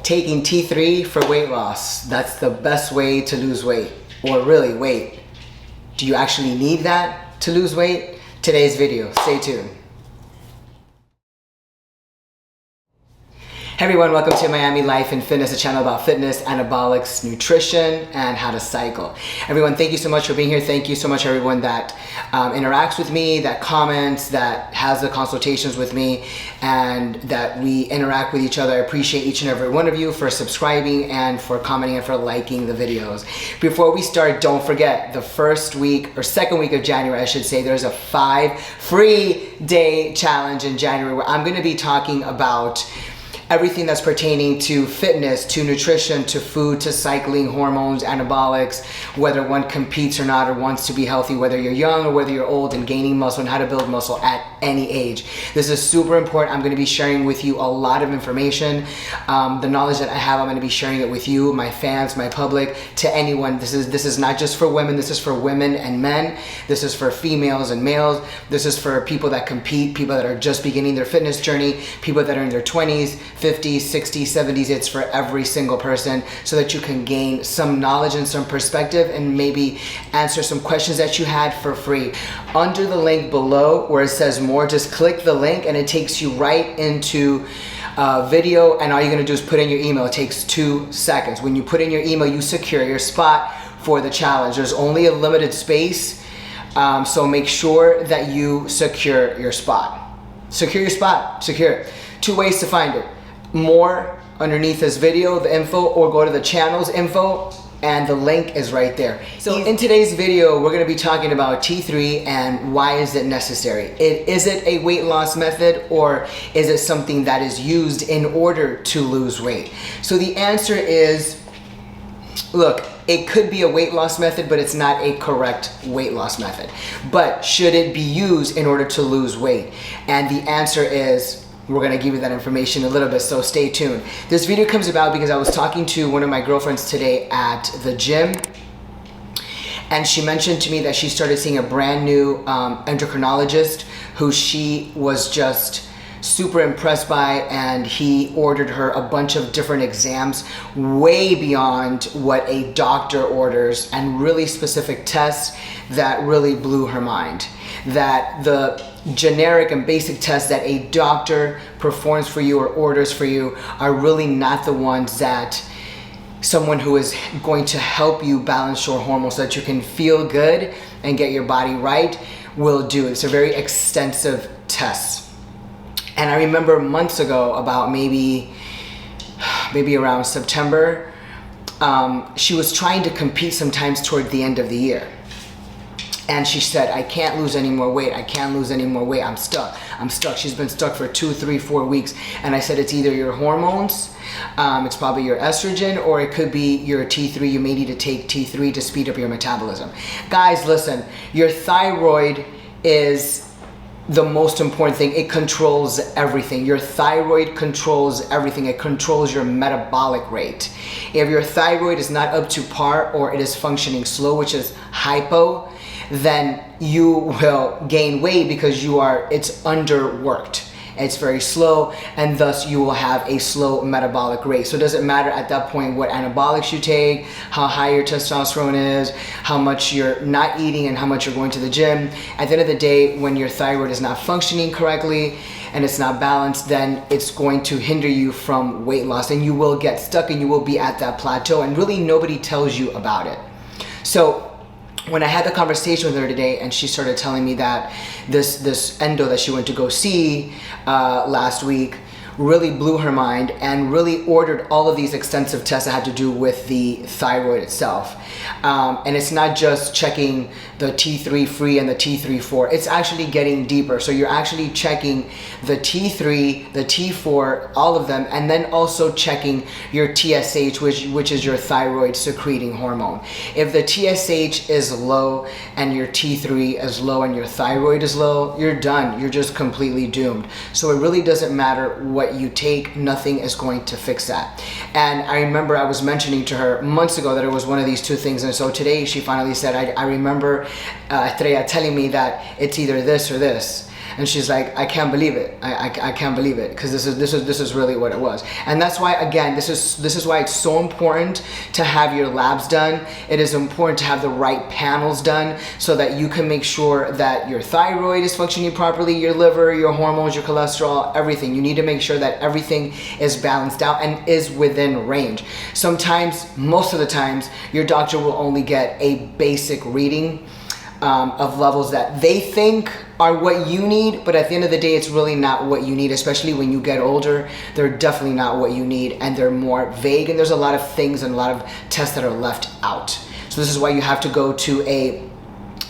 taking T3 for weight loss. That's the best way to lose weight. Or really, wait, do you actually need that to lose weight? Today's video, stay tuned. Hey everyone, welcome to Miami Life and Fitness, a channel about fitness, anabolics, nutrition, and how to cycle. Everyone, thank you so much for being here. Thank you so much everyone that interacts with me, that comments, that has the consultations with me, and that we interact with each other. I appreciate each and every one of you for subscribing and for commenting and for liking the videos. Before we start, don't forget the first week or second week of January, I should say, there's a 5 free day challenge in January where I'm going to be talking about everything that's pertaining to fitness, to nutrition, to food, to cycling, hormones, anabolics, whether one competes or not or wants to be healthy, whether you're young or whether you're old, and gaining muscle and how to build muscle at any age. This is super important. I'm going to be sharing with you a lot of information. The knowledge that I have, I'm going to be sharing it with you, my fans, my public, to anyone. This is not just for women. This is for women and men. This is for females and males. This is for people that compete, people that are just beginning their fitness journey, people that are in their 20s, 50s, 60s, 70s. It's for every single person so that you can gain some knowledge and some perspective and maybe answer some questions that you had for free. Under the link below where it says more, just click the link and it takes you right into video, and all you're gonna do is put in your email. It takes 2 seconds. When you put in your email, you secure your spot for the challenge. There's only a limited space, so make sure that you secure your spot. Secure your spot, secure it. 2 ways to find it. More underneath this video, the info, or go to the channel's info and the link is right there. So in today's video, we're gonna be talking about T3 and why is it necessary. Is it a weight loss method, or is it something that is used in order to lose weight? So the answer is, look, it could be a weight loss method, but it's not a correct weight loss method. But should it be used in order to lose weight? And the answer is, we're gonna give you that information in a little bit, so stay tuned. This video comes about because I was talking to one of my girlfriends today at the gym, and she mentioned to me that she started seeing a brand new endocrinologist who she was just super impressed by, and he ordered her a bunch of different exams way beyond what a doctor orders, and really specific tests that really blew her mind. That the generic and basic tests that a doctor performs for you or orders for you are really not the ones that someone who is going to help you balance your hormones so that you can feel good and get your body right will do. It's a very extensive test. And I remember months ago, about maybe around September, she was trying to compete sometimes toward the end of the year. And she said, I can't lose any more weight. I can't lose any more weight. I'm stuck. I'm stuck. She's been stuck for 2, 3, 4 weeks. And I said, it's either your hormones, it's probably your estrogen, or it could be your T3. You may need to take T3 to speed up your metabolism. Guys, listen, your thyroid is the most important thing. It controls everything. Your thyroid controls everything. It controls your metabolic rate. If your thyroid is not up to par, or it is functioning slow, which is hypo, then you will gain weight because it's underworked. It's very slow, and thus you will have a slow metabolic rate. So it doesn't matter at that point what anabolics you take, how high your testosterone is, how much you're not eating, and how much you're going to the gym. At the end of the day, when your thyroid is not functioning correctly and it's not balanced, then it's going to hinder you from weight loss, and you will get stuck and you will be at that plateau, and really nobody tells you about it. So when I had the conversation with her today, and she started telling me that this endo that she went to go see last week really blew her mind, and really ordered all of these extensive tests that had to do with the thyroid itself. And it's not just checking the T3 free and the T3 4. It's actually getting deeper. So you're actually checking the T3, the T4, all of them, and then also checking your TSH, which is your thyroid secreting hormone. If the TSH is low and your T3 is low and your thyroid is low, you're done. You're just completely doomed. So it really doesn't matter what you take, nothing is going to fix that. And I remember I was mentioning to her months ago that it was one of these two things, and so today she finally said, I remember Estrella telling me that it's either this or this. And she's like, I can't believe it. I can't believe it, because this is really what it was. And that's why, again, this is why it's so important to have your labs done. It is important to have the right panels done so that you can make sure that your thyroid is functioning properly, your liver, your hormones, your cholesterol, everything. You need to make sure that everything is balanced out and is within range. Sometimes, most of the times, your doctor will only get a basic reading of levels that they think are what you need, but at the end of the day, it's really not what you need. Especially when you get older, they're definitely not what you need, and they're more vague, and there's a lot of things and a lot of tests that are left out. So this is why you have to go to a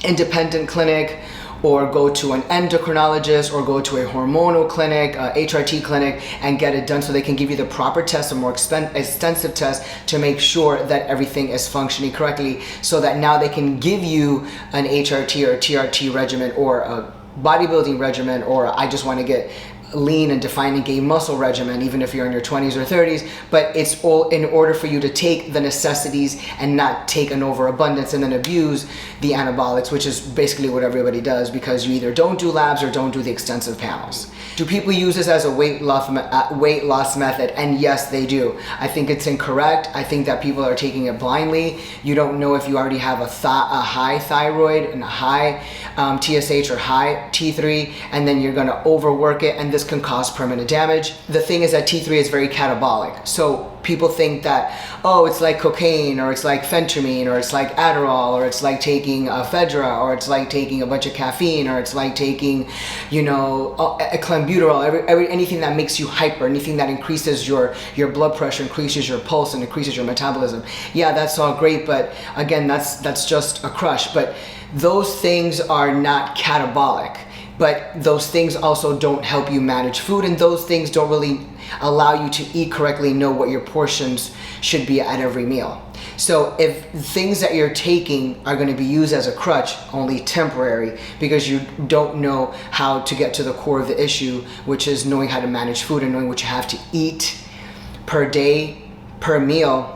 independent clinic, or go to an endocrinologist, or go to a hormonal clinic, HRT clinic, and get it done so they can give you the proper test, a more extensive test, to make sure that everything is functioning correctly, so that now they can give you an HRT or a TRT regimen, or a bodybuilding regimen, or I just want to get lean and define and gain muscle regimen, even if you're in your 20s or 30s. But it's all in order for you to take the necessities and not take an overabundance and then abuse the anabolics, which is basically what everybody does, because you either don't do labs or don't do the extensive panels. Do people use this as a weight loss method? And yes, they do. I think it's incorrect. I think that people are taking it blindly. You don't know if you already have a high thyroid and a high TSH or high T3, and then you're going to overwork it, and this can cause permanent damage. The thing is that T3 is very catabolic. So people think that, oh, it's like cocaine, or it's like phentermine, or it's like Adderall, or it's like taking ephedra, or it's like taking a bunch of caffeine, or it's like taking, you know, clenbuterol, anything that makes you hyper, anything that increases your blood pressure, increases your pulse, and increases your metabolism. Yeah, that's all great, but again, that's just a crush. But those things are not catabolic. But those things also don't help you manage food, and those things don't really allow you to eat correctly, know what your portions should be at every meal. So if things that you're taking are going to be used as a crutch, only temporary, because you don't know how to get to the core of the issue, which is knowing how to manage food and knowing what you have to eat per day, per meal,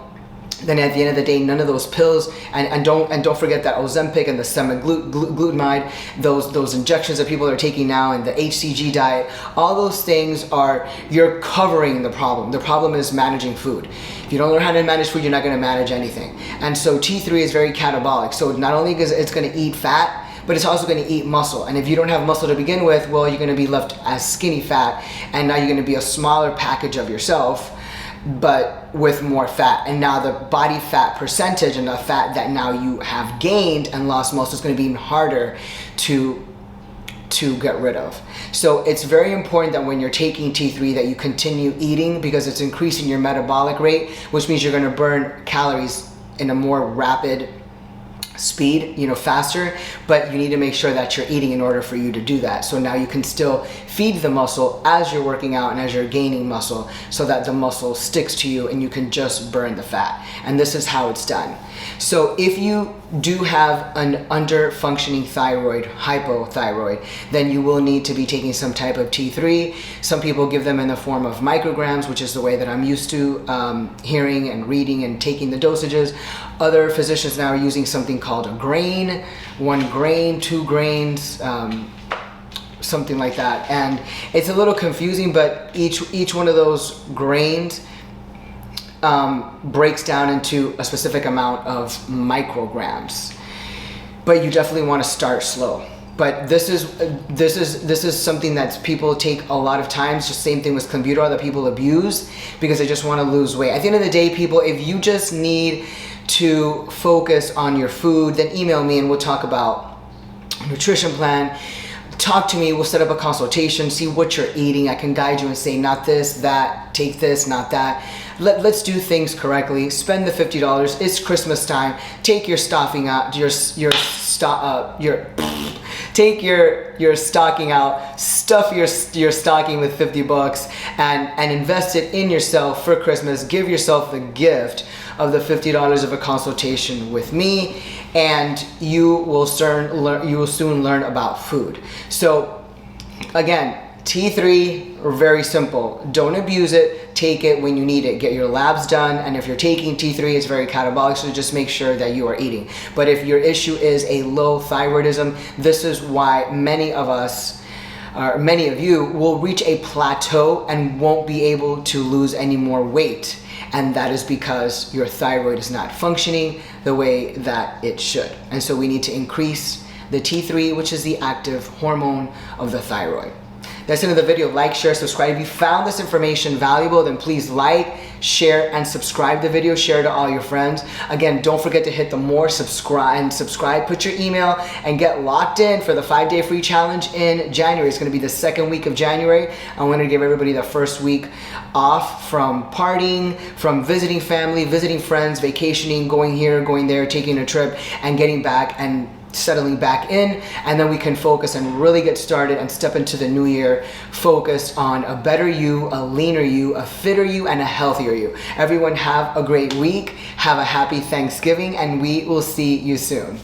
then at the end of the day, none of those pills, and don't forget that Ozempic and the semaglutide, those injections that people are taking now, and the HCG diet, all those things you're covering the problem. The problem is managing food. If you don't learn how to manage food, you're not going to manage anything. And so T3 is very catabolic. So not only is it's going to eat fat, but it's also going to eat muscle. And if you don't have muscle to begin with, well, you're going to be left as skinny fat, and now you're going to be a smaller package of yourself, but with more fat. And now the body fat percentage and the fat that now you have gained and lost muscle is going to be even harder to get rid of. So it's very important that when you're taking T3 that you continue eating, because it's increasing your metabolic rate, which means you're going to burn calories in a more rapid speed, faster, but you need to make sure that you're eating in order for you to do that. So now you can still feed the muscle as you're working out and as you're gaining muscle, so that the muscle sticks to you and you can just burn the fat. And this is how it's done. So if you do have an under-functioning thyroid, hypothyroid, then you will need to be taking some type of T3. Some people give them in the form of micrograms, which is the way that I'm used to hearing and reading and taking the dosages. Other physicians now are using something called a grain, 1 grain, 2 grains, something like that. And it's a little confusing, but each one of those grains breaks down into a specific amount of micrograms. But you definitely want to start slow. But this is something that people take a lot of times. Just same thing with clenbuterol that people abuse because they just want to lose weight. At the end of the day, people, if you just need to focus on your food, then email me and we'll talk about a nutrition plan. Talk to me, we'll set up a consultation, see what you're eating. I can guide you and say, not this, that, take this, not that. Let's do things correctly. Spend the $50. It's Christmas time. Take your stocking out, take your stocking out, stuff your stocking with $50 and invest it in yourself for Christmas. Give yourself the gift of the $50 of a consultation with me, and you will soon learn about food. So again, T3 are very simple. Don't abuse it. Take it when you need it. Get your labs done, and if you're taking T3, it's very catabolic, so just make sure that you are eating. But if your issue is a low thyroidism, this is why many of us or many of you, will reach a plateau and won't be able to lose any more weight. And that is because your thyroid is not functioning the way that it should. And so we need to increase the T3, which is the active hormone of the thyroid. That's the end of the video. Like, share, subscribe. If you found this information valuable, then please like, share, and subscribe the video. Share to all your friends. Again, don't forget to hit the more subscribe. Put your email and get locked in for the 5-day free challenge in January. It's going to be the second week of January. I'm going to give everybody the first week off from partying, from visiting family, visiting friends, vacationing, going here, going there, taking a trip, and getting back and settling back in, and then we can focus and really get started and step into the new year focused on a better you, a leaner you, a fitter you, and a healthier you. Everyone have a great week, have a happy Thanksgiving, and we will see you soon.